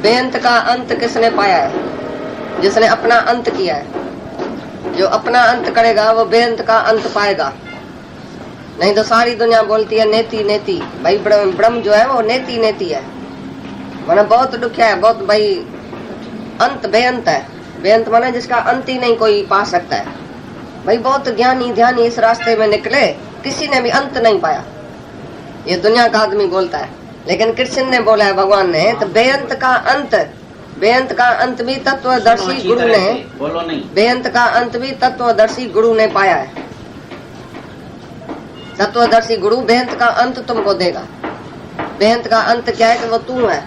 बेअंत का अंत किसने पाया है? जिसने अपना अंत किया है। जो अपना अंत करेगा वो बेअंत का अंत पाएगा। नहीं तो सारी दुनिया बोलती है नेति नेति। भाई ब्रह्म जो है वो नेति नेति है, माना बहुत दुखिया है, बहुत भाई अंत बेअंत है। बेअंत माना जिसका अंत ही नहीं कोई पा सकता है। भाई बहुत ज्ञानी ध्यानी इस रास्ते में निकले, किसी ने भी अंत नहीं पाया। ये दुनिया का आदमी बोलता है, लेकिन कृष्ण ने बोला है, भगवान ने, तो बेअंत का अंत, बेअंत का अंत भी तत्वदर्शी गुरु ने, बेअंत का अंत भी तत्वदर्शी गुरु ने पाया है। तत्वदर्शी गुरु बेअंत का अंत तुमको देगा। बेअंत का अंत क्या है कि वो तू है,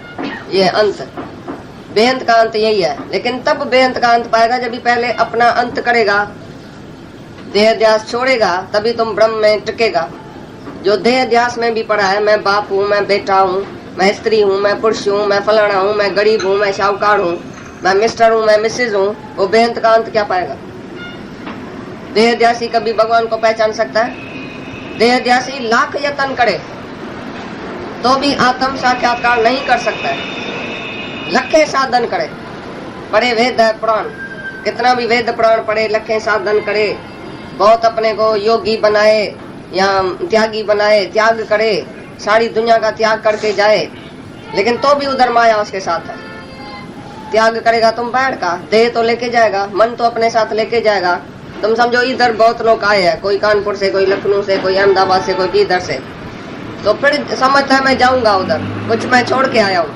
ये अंत, बेअंत का अंत यही है। लेकिन तब बेअंत का अंत पाएगा जब भी पहले अपना अंत करेगा, देह ध्यास छोड़ेगा, तभी तुम ब्रह्म में टिकेगा। जो देह ध्यास में भी पड़ा है, मैं बाप हूँ, मैं बेटा हूँ, मैं स्त्री हूँ, मैं पुरुष हूँ, मैं फलाना हूँ, मैं गरीब हूँ, मैं शाहूकार हूँ, मैं मिस्टर हूँ, मैं मिसेज हूँ, वो बेअंत का अंत क्या पाएगा? देह ध्यासी कभी भगवान को पहचान सकता है? देह ध्यासी लाख यत्न करे तो भी आत्म साक्षात्कार नहीं कर सकता है। लखे साधन करे, पढ़े वेद है पुराण, कितना भी वेद पुराण पढ़े, लखे साधन करे, बहुत अपने को योगी बनाए या त्यागी बनाए, त्याग करे, सारी दुनिया का त्याग करके जाए, लेकिन तो भी उधर माया उसके साथ है। त्याग करेगा तुम बैठ का, देह तो लेके जाएगा, मन तो अपने साथ लेके जाएगा। तुम समझो इधर बहुत लोग आए हैं, कोई कानपुर से, कोई लखनऊ से, कोई अहमदाबाद से, कोई किधर से, तो फिर समझता है मैं जाऊंगा उधर, कुछ मैं छोड़ के आया हूँ,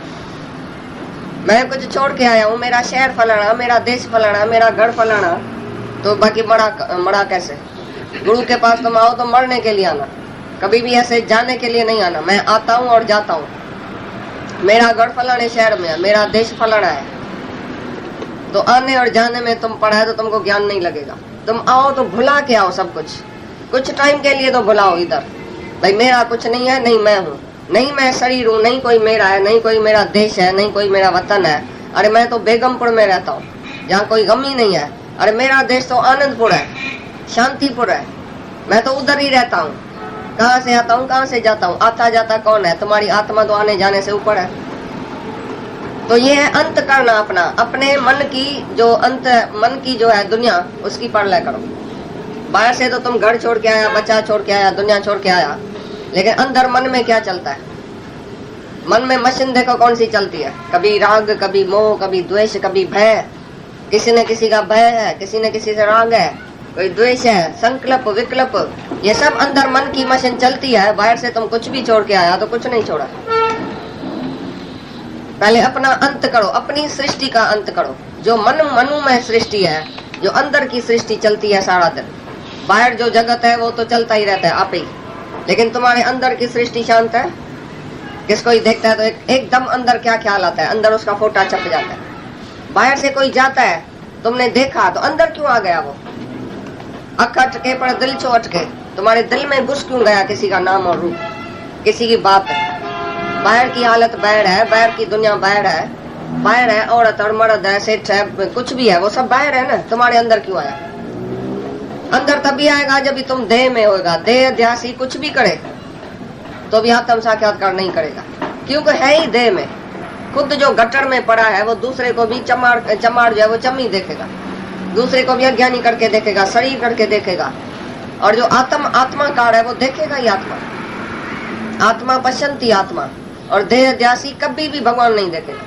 मैं कुछ छोड़ के आया हूँ, मेरा शहर फलाना, मेरा देश फलाना, मेरा घर फलाना, तो बाकी मरा कैसे? गुरु के पास तुम आओ तो मरने के लिए आना, कभी भी ऐसे जाने के लिए नहीं आना। मैं आता हूँ और जाता हूँ, मेरा घर फलाने शहर में है, मेरा देश फलाना है, तो आने और जाने में तुम पढ़ा है तो तुमको ज्ञान नहीं लगेगा। तुम आओ तो भुला के आओ सब कुछ टाइम के लिए तो भुलाओ इधर, भाई मेरा कुछ नहीं है, नहीं मैं हूँ, नहीं मैं शरीर हूँ, नहीं कोई मेरा है, नहीं कोई मेरा देश है, नहीं कोई मेरा वतन है। अरे मैं तो बेगमपुर में रहता हूँ जहाँ कोई गम ही नहीं है। अरे मेरा देश तो आनंदपुर है, शांतिपुर है, मैं तो उधर ही रहता हूँ। कहाँ से आता हूँ, कहाँ से जाता हूँ, आता जाता कौन है? तुम्हारी आत्मा तो आने जाने से ऊपर है। तो ये है अंत करना अपना, अपने मन की जो अंत, मन की जो है दुनिया, उसकी परलय करो। बाहर से तो तुम घर छोड़ के आया, बच्चा छोड़ के आया, दुनिया छोड़ के आया, लेकिन अंदर मन में क्या चलता है? मन में मशीन देखो कौन सी चलती है, कभी राग, कभी मोह, कभी द्वेष, कभी भय। किसी न किसी का भय है, किसी न किसी से राग है, कोई द्वेष है, संकल्प विकल्प, ये सब अंदर मन की मशीन चलती है। बाहर से तुम कुछ भी छोड़ के आया तो कुछ नहीं छोड़ा। पहले अपना अंत करो, अपनी सृष्टि का अंत करो। जो मनु में सृष्टि है, जो अंदर की सृष्टि चलती है सारा दिन, बाहर जो जगत है वो तो चलता ही रहता है आप ही, लेकिन तुम्हारे अंदर की सृष्टि शांत है। किसको ही देखता है तो एकदम अंदर क्या ख्याल आता है, अंदर उसका फोटा छप जाता है। बाहर से कोई जाता है, तुमने देखा तो अंदर क्यों आ गया वो? अख अटके पर दिल छो अटके, तुम्हारे दिल में घुस क्यों गया किसी का नाम और रूप, किसी की बात है। बाहर की हालत बाहर है, बाहर की दुनिया बाहर है, बाहर है औरत और मर्द है, सेठ है, कुछ भी है, वो सब बाहर है ना। तुम्हारे अंदर क्यों आया? अंदर तभी आएगा जब भी तुम देह में होगा। देह ध्यासी कुछ भी करे तो भी आत्म साक्षात्कार नहीं करेगा, क्योंकि है ही देह में। खुद जो गटर में पड़ा है वो दूसरे को भी चमार जो है वो चम्मी देखेगा, दूसरे को भी अज्ञानी करके देखेगा, शरीर करके देखेगा। और जो आत्माकार है वो देखेगा ही आत्मा। आत्मा पश्यंती आत्मा, और देह ध्यासी कभी भी भगवान नहीं देखेगा।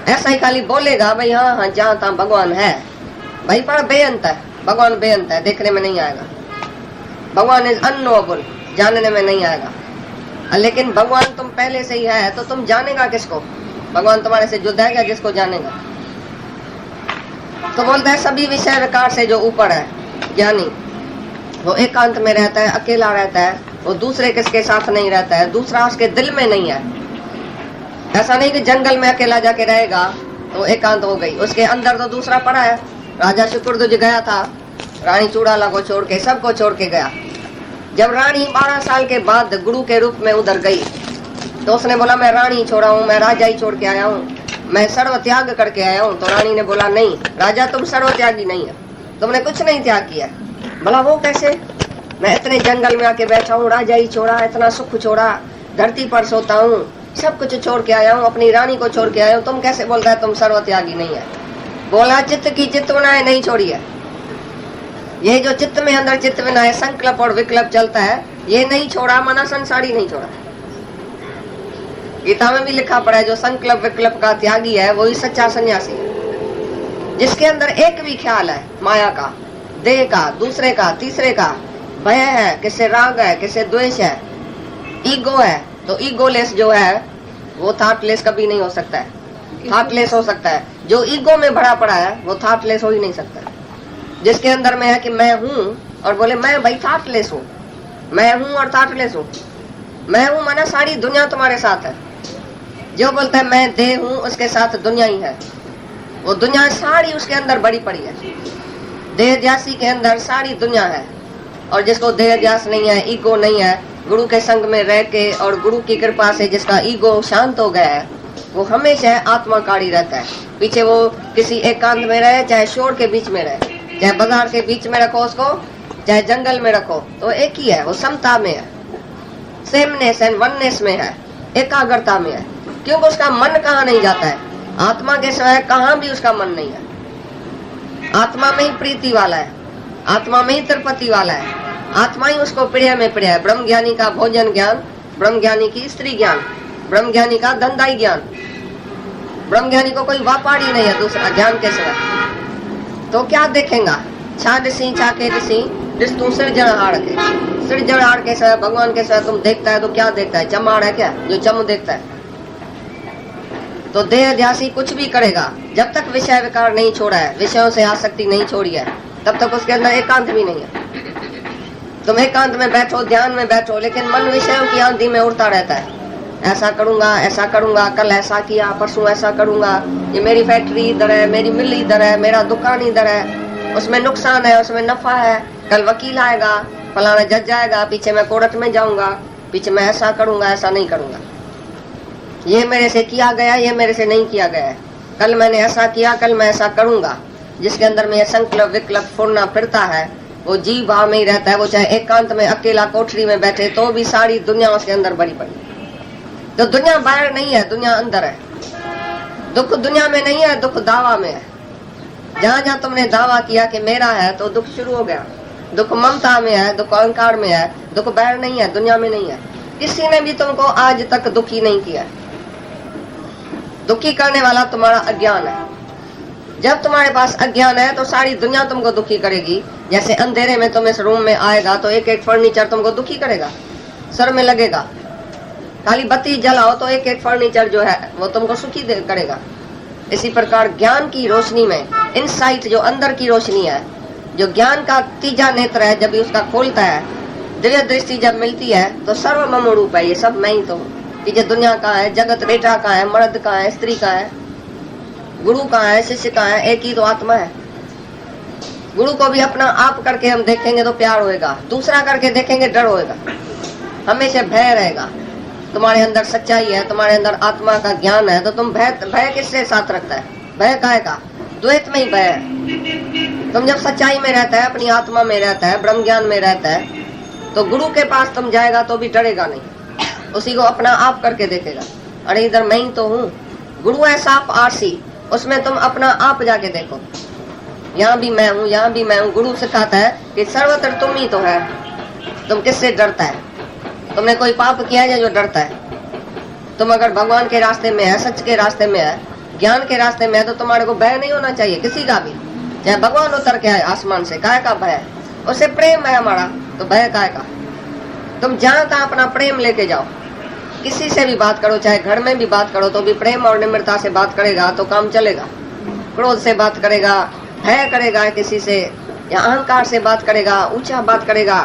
ऐसा ही खाली बोलेगा भाई हाँ हाँ जहाँ तहाँ भगवान है, भाई पर बेअंत है, भगवान बेअंत है, देखने में नहीं आएगा। भगवान इज अननोएबल, जानने में नहीं आएगा। लेकिन भगवान तुम पहले से ही है तो तुम जानेगा किसको? भगवान तुम्हारे से जुदा है क्या जिसको जानेगा? तो बोलता है सभी विषय विकार से जो ऊपर है ज्ञानी, वो एकांत में रहता है, अकेला रहता है, वो दूसरे किसके साथ नहीं रहता है, दूसरा उसके दिल में नहीं है। ऐसा नहीं कि जंगल में अकेला जाके रहेगा तो एकांत हो गई, उसके अंदर तो दूसरा पड़ा है। राजा शुक्रध्वज गया था रानी चूड़ाला को छोड़ के, सबको छोड़ के गया। जब रानी 12 साल के बाद गुरु के रूप में उधर गई तो उसने बोला मैं रानी छोड़ा हूँ, मैं राजा ही छोड़ के आया हूँ, मैं सर्व त्याग करके आया हूँ। तो रानी ने बोला नहीं राजा, तुम सर्व त्यागी नहीं है, तुमने कुछ नहीं त्याग किया। बोला वो कैसे? मैं इतने जंगल में आके बैठा हूँ, राजा ही छोड़ा, इतना सुख छोड़ा, धरती पर सोता हूँ, सब कुछ छोड़ के आया हूँ, अपनी रानी को छोड़ के आया हूँ, तुम कैसे बोल रहा है तुम सर्वत्यागी नहीं है? बोला चित्त की चित्त बनाए नहीं छोड़ी है। ये जो चित्त में अंदर चित्त बनाए संकल्प और विकल्प चलता है, ये नहीं छोड़ा, मना संसारी नहीं छोड़ा। गीता में भी लिखा पड़ा है जो संकल्प विकल्प का त्यागी है वही सच्चा सन्यासी है। जिसके अंदर एक भी ख्याल है माया का, देह का, दूसरे का, तीसरे का, भय है, किसे राग है, किसे द्वेष है, ईगो है, तो ईगोलेस जो है वो थॉटलेस कभी नहीं हो सकता है। थॉटलेस हो सकता है, जो ईगो में भरा पड़ा है वो थॉटलेस हो ही नहीं सकता। जिसके अंदर में है कि मैं हूँ और बोले मैं भाई थॉटलेस हूँ, मैं हूँ और थॉटलेस हूँ। मैं हूँ माना सारी दुनिया तुम्हारे साथ है। जो बोलता है मैं देह हूँ उसके साथ दुनिया ही है, वो दुनिया सारी उसके अंदर बड़ी पड़ी है। देह ध्यासी के अंदर सारी दुनिया है। और जिसको देह ध्यास नहीं है, ईगो नहीं है, गुरु के संग में रह के और गुरु की कृपा से जिसका ईगो शांत हो गया है, वो हमेशा आत्माकारी रहता है। पीछे वो किसी एकांत में रहे, चाहे शोर के बीच में रहे, चाहे बाजार के बीच में रखो उसको, चाहे जंगल में रखो, तो एक ही है, वो समता में है, सेमनेस एंड वननेस में है, एकाग्रता में है। क्योंकि उसका मन कहाँ नहीं जाता है, आत्मा के सिवाय कहाँ भी उसका मन नहीं है। आत्मा में ही प्रीति वाला है, आत्मा में ही तिरुपति वाला है, आत्मा ही उसको प्रिय में प्रिय है। ब्रह्म ज्ञानी का भोजन ज्ञान, ब्रह्म ज्ञानी की स्त्री ज्ञान, ब्रह्म ज्ञानी का धंधाई ज्ञान। ब्रह्म ज्ञानी को कोई व्यापारी नहीं है दूसरा ज्ञान के सिवा। तो क्या देखेगा, छाड़ सी छाके सी तू सृजनहार के, सृजनहार के सिवा भगवान के सिवा तुम देखता है तो क्या देखता है? चमाड़ है क्या जो चम देखता है? तो देह ध्यासी कुछ भी करेगा, जब तक विषय विकार नहीं छोड़ा है, विषयों से आसक्ति नहीं छोड़ी है, तब तक उसके अंदर एकांत भी नहीं है। तुम एकांत में बैठो, ध्यान में बैठो, लेकिन मन विषयों की आंधी में उड़ता रहता है। ऐसा करूंगा, कल ऐसा किया, परसों ऐसा करूंगा, ये मेरी फैक्ट्री इधर है, मेरी मिल इधर है, मेरा दुकान इधर है, उसमें नुकसान है, उसमें नफा है, कल वकील आएगा, फलाना जज आएगा, पीछे मैं कोर्ट में जाऊंगा, पीछे मैं ऐसा करूंगा, ऐसा नहीं करूंगा, ये मेरे से किया गया, ये मेरे से नहीं किया गया, कल मैंने ऐसा किया, कल मैं ऐसा करूंगा। जिसके अंदर में संकल्प विकल्प फुरना फिरता है, वो जीव भाव में ही रहता है। वो चाहे एकांत में अकेला कोठरी में बैठे तो भी सारी दुनिया उसके अंदर बड़ी पड़ी। तो दुनिया बाहर नहीं है, दुनिया अंदर है। दुख दुनिया में नहीं है, दुख दावा में है। जहाँ जहाँ तुमने दावा किया कि मेरा है, तो दुख शुरू हो गया। दुख ममता में है, दुख अहंकार में है, दुख बाहर नहीं है, दुनिया में नहीं है। किसी ने भी तुमको आज तक दुखी नहीं किया। दुखी करने वाला तुम्हारा अज्ञान है। जब तुम्हारे पास अज्ञान है तो सारी दुनिया तुमको दुखी करेगी। जैसे अंधेरे में तुम इस रूम में आएगा तो एक एक फर्नीचर तुमको दुखी करेगा, सर में लगेगा। खाली बत्ती जलाओ तो एक एक फर्नीचर जो है वो तुमको सुखी करेगा। इसी प्रकार ज्ञान की रोशनी में, इनसाइट जो अंदर की रोशनी है, जो ज्ञान का तीजा नेत्र है, जब भी उसका खोलता है, दिव्य दृष्टि जब मिलती है, तो सर्व मम रूप है, ये सब मैं ही तो हूँ। ये दुनिया का है, जगत बेटा का है, मर्द का है, स्त्री का है, गुरु का है, शिष्य का है, एक ही तो आत्मा है। गुरु को भी अपना आप करके हम देखेंगे तो प्यार होएगा, दूसरा करके देखेंगे डर होएगा, हमेशा भय रहेगा। तुम्हारे अंदर सच्चाई है, तुम्हारे अंदर आत्मा का ज्ञान है, तो तुम भय किससे साथ रखता है? भय काहे का? द्वैत में ही भय है। तुम जब सच्चाई में रहता है, अपनी आत्मा में रहता है, ब्रह्म ज्ञान में रहता है, तो गुरु के पास तुम जाएगा तो भी डरेगा नहीं, उसी को अपना आप करके देखेगा। अरे इधर मैं ही तो हूँ। गुरु है साफ आरसी, उसमें तुम अपना आप जाके देखो, यहाँ भी मैं हूँ, यहाँ भी मैं हूँ। गुरु सिखाता है कि सर्वत्र तुम ही तो है। तुम किससे डरता है? तुमने कोई पाप किया है जो डरता है? तुम अगर भगवान के रास्ते में है, सच के रास्ते में है, ज्ञान के रास्ते में है, तो तुम्हारे को भय नहीं होना चाहिए किसी का भी। चाहे भगवान उतर के आए आसमान से, काहे का भय? उससे प्रेम है हमारा, तो भय काहे का? तुम जहाँ तहाँ अपना प्रेम लेके जाओ, किसी से भी बात करो, चाहे घर में भी बात करो तो भी प्रेम और निम्रता से बात करेगा तो काम चलेगा। क्रोध से बात करेगा, भय करेगा किसी से, या अहंकार से बात करेगा, ऊंचा बात करेगा,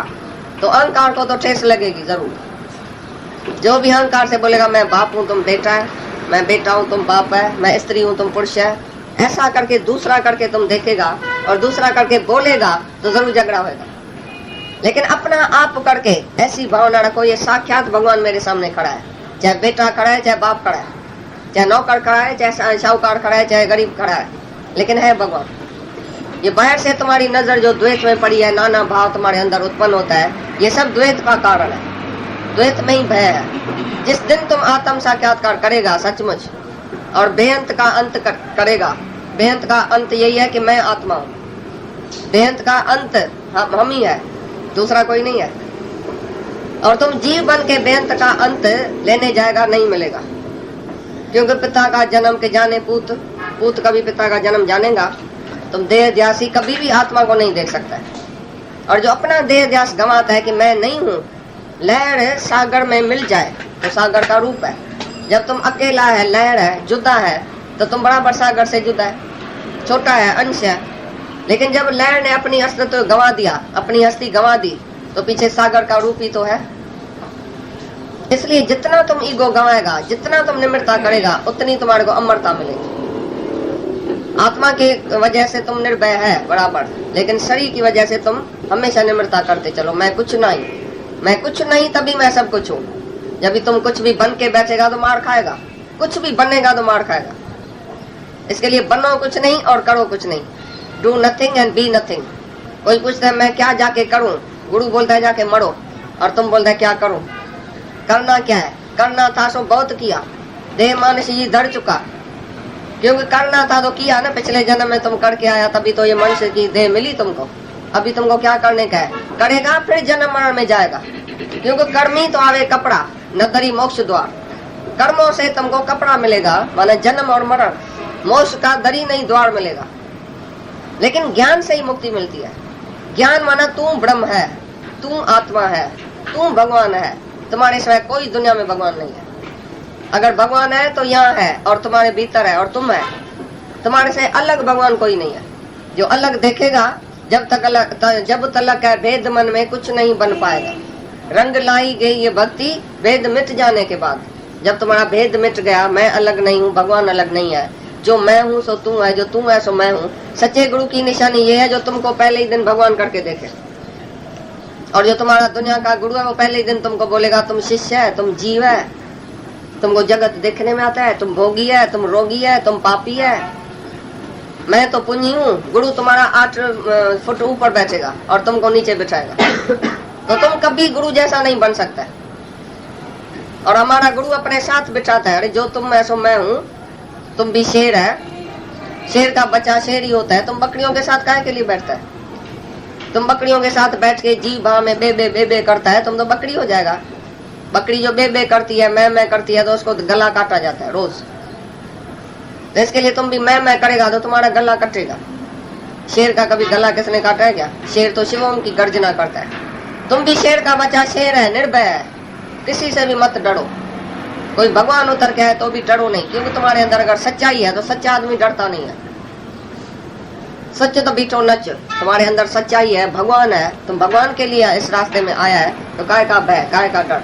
तो अहंकार को तो ठेस लगेगी जरूर। जो भी अहंकार से बोलेगा मैं बाप हूँ तुम बेटा है, मैं बेटा हूँ तुम बाप है, मैं स्त्री हूँ तुम पुरुष है, ऐसा करके दूसरा करके तुम देखेगा और दूसरा करके बोलेगा तो जरूर झगड़ा होगा। लेकिन अपना आप करके ऐसी भावना रखो, ये साक्षात भगवान मेरे सामने खड़ा है। चाहे बेटा खड़ा है, चाहे बाप खड़ा है, चाहे नौकर खड़ा है, चाहे शाहूकार खड़ा है, चाहे गरीब खड़ा है, लेकिन है भगवान। ये बाहर से तुम्हारी नजर जो द्वैत में पड़ी है, नाना भाव तुम्हारे अंदर उत्पन्न होता है, ये सब द्वैत का कारण है। द्वैत में ही भय है। जिस दिन तुम आत्म साक्षात्कार करेगा सचमुच और बेअंत का अंत करेगा, बेअंत का अंत यही है कि मैं आत्मा हूँ। बेअंत का अंत हम ही है, दूसरा कोई नहीं है। और तुम जीव बन के बेअंत का अंत लेने जाएगा, नहीं मिलेगा। क्योंकि पिता का जन्म के जाने पूत, पूत कभी पिता का जन्म जानेगा। तुम देह ध्यासी कभी भी आत्मा को नहीं देख सकता है। और जो अपना देह ध्यास गंवाता है कि मैं नहीं हूँ, लहर सागर में मिल जाए तो सागर का रूप है। जब तुम अकेला है, लहर है, जुदा है, तो तुम बराबर सागर से जुदा है, छोटा है, अंश है। लेकिन जब लहर ने अपनी अस्तित्व गंवा दिया, अपनी हस्ती गंवा दी, तो पीछे सागर का रूप ही तो है। इसलिए जितना तुम ईगो गंवाएगा, जितना तुम निम्रता करेगा, उतनी तुम्हारे को अमरता मिलेगी। आत्मा की वजह से तुम निर्भय है बराबर, लेकिन शरीर की वजह से तुम हमेशा निम्रता करते चलो। मैं कुछ नहीं, मैं कुछ नहीं, तभी मैं सब कुछ हूँ। जब भी तुम कुछ भी बन के बैठेगा तो मार खाएगा, कुछ भी बनेगा तो मार खाएगा। इसके लिए बनो कुछ नहीं और करो कुछ नहीं। Do nothing and be nothing. कोई पूछता है मैं क्या जाके करूं, गुरु बोलता है जाके मरो, और तुम बोलते है क्या करूं। करना क्या है? करना था सो बहुत किया, देह मानस ये धर चुका। क्योंकि करना था तो किया ना, पिछले जन्म में तुम करके आया, तभी तो ये मनुष्य की देह मिली तुमको। अभी तुमको क्या करने का है? करेगा फिर जन्म मरण में जाएगा। क्योंकि कर्मी तो आवे कपड़ा न दरी मोक्ष द्वार। कर्मों से तुमको कपड़ा मिलेगा, माना जन्म और मरण। मोक्ष का दरी नहीं, द्वार मिलेगा। लेकिन ज्ञान से ही मुक्ति मिलती है। ज्ञान माना तू ब्रह्म है, तू आत्मा है, तू भगवान है। तुम्हारे सिवाय कोई दुनिया में भगवान नहीं है। अगर भगवान है तो यहाँ है और तुम्हारे भीतर है और तुम है। तुम्हारे से अलग भगवान कोई नहीं है। जो अलग देखेगा, जब तलक है भेद मन में, कुछ नहीं बन पाएगा। रंग लाई गई ये भक्ति भेद मिट जाने के बाद। जब तुम्हारा भेद मिट गया, मैं अलग नहीं हूँ, भगवान अलग नहीं है। जो मैं हूँ सो तू है, जो तू है सो मैं हूँ। सच्चे गुरु की निशानी ये है जो तुमको पहले ही दिन भगवान करके देखे। और जो तुम्हारा दुनिया का गुरु है वो पहले ही दिन तुमको बोलेगा तुम शिष्य है, तुम जीव है, तुमको जगत देखने में आता है, तुम भोगी है, तुम रोगी है, तुम पापी है। मैं तो पुण्य हूँ। गुरु तुम्हारा 8 फुट ऊपर बैठेगा और तुमको नीचे बिठाएगा। तो तुम कभी गुरु जैसा नहीं बन सकता। और हमारा गुरु अपने साथ बिठाता है, अरे जो तुम है सो मैं हूँ। तुम भी शेर है, शेर का बच्चा शेर ही होता है। तुम बकरियों के साथ काहे के लिए बैठता है? तुम बकरियों के साथ बैठ के जी भा में बे करता है, तुम तो बकरी हो जाएगा। बकरी जो बे करती है, मैं करती है, तो उसको गला काटा जाता है रोज। तो इसके लिए तुम भी मैं करेगा तो तुम्हारा गला कटेगा। शेर का कभी गला किसने काटा है क्या? शेर तो शिवों की गर्जना करता है। तुम भी शेर का बच्चा शेर है, निर्भय है, किसी से भी मत डरो। कोई भगवान उतर के है तो भी डरो नहीं, क्योंकि तुम्हारे अंदर अगर सच्चाई है तो सच्चा आदमी डरता नहीं है। सच तो बीटो नच, तुम्हारे अंदर सच्चाई है, भगवान है, तुम भगवान के लिए इस रास्ते में आया है, तो काय का भय, काय का डर।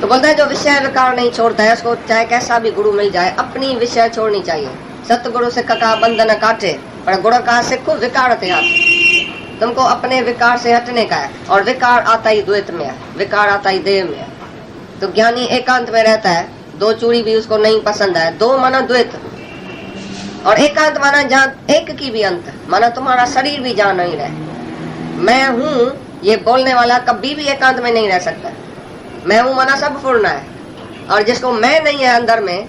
तो बोलता है जो विषय विकार नहीं छोड़ता है, उसको चाहे कैसा भी गुरु मिल जाए, अपनी विषय छोड़नी चाहिए। सतगुरु सिख का बंधन काटे, पर गुरु का सिखो विकार त्याग। तुमको अपने विकार से हटने का है। और विकार आता ही द्वैत में है, विकार आता ही देह में है। तो ज्ञानी एकांत में रहता है, 2 चूड़ी भी उसको नहीं पसंद है। 2 माना द्वैत, और एकांत माना जहाँ एक की भी अंत, माना तुम्हारा शरीर भी जहाँ नहीं रहे। मैं हूँ ये बोलने वाला कभी भी एकांत में नहीं रह सकता। मैं हूँ माना सब पूर्ण है। और जिसको मैं नहीं है अंदर में,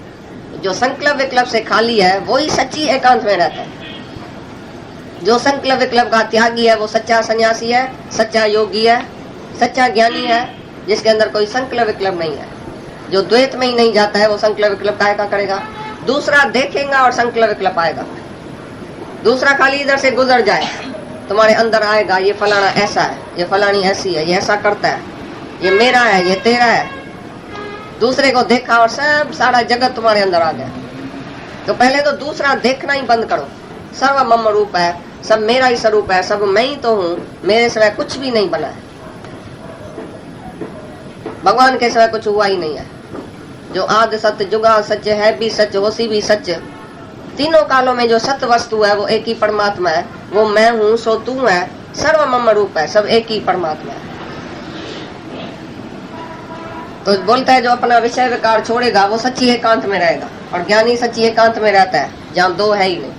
जो संकल्प विकल्प से खाली है, वही सच्ची एकांत में रहता है। जो संकल्प विकल्प का त्यागी है वो सच्चा सन्यासी है, सच्चा योगी है, सच्चा ज्ञानी है, जिसके अंदर कोई संकल्प विकल्प नहीं है। जो द्वैत में ही नहीं जाता है वो संकल्प विकल्प काहे का करेगा? दूसरा देखेगा और संकल्प विकल्प आएगा। दूसरा खाली इधर से गुजर जाए, तुम्हारे अंदर आएगा ये फलाना ऐसा है, ये फलानी ऐसी है, ये ऐसा करता है, ये मेरा है, ये तेरा है। दूसरे को देखा और सब सारा जगत तुम्हारे अंदर आ गया। तो पहले तो दूसरा देखना ही बंद करो। सर्व मम रूप है, सब मेरा ही स्वरूप है, सब मैं ही तो हूँ, मेरे सिवाय कुछ भी नहीं बना है। भगवान के सिवाय कुछ हुआ ही नहीं है। जो आदि सत्य, जुगा सच है, भी सच, होसी भी सच। तीनों कालों में जो सत्य वस्तु है वो एक ही परमात्मा है। वो मैं हूँ सो तू है, सर्व मम रूप है, सब एक ही परमात्मा है। तो बोलता है जो अपना विषय विकार छोड़ेगा वो सच्ची एकांत में रहेगा। और ज्ञानी सच्ची एकांत में रहता है जहाँ 2 है ही नहीं।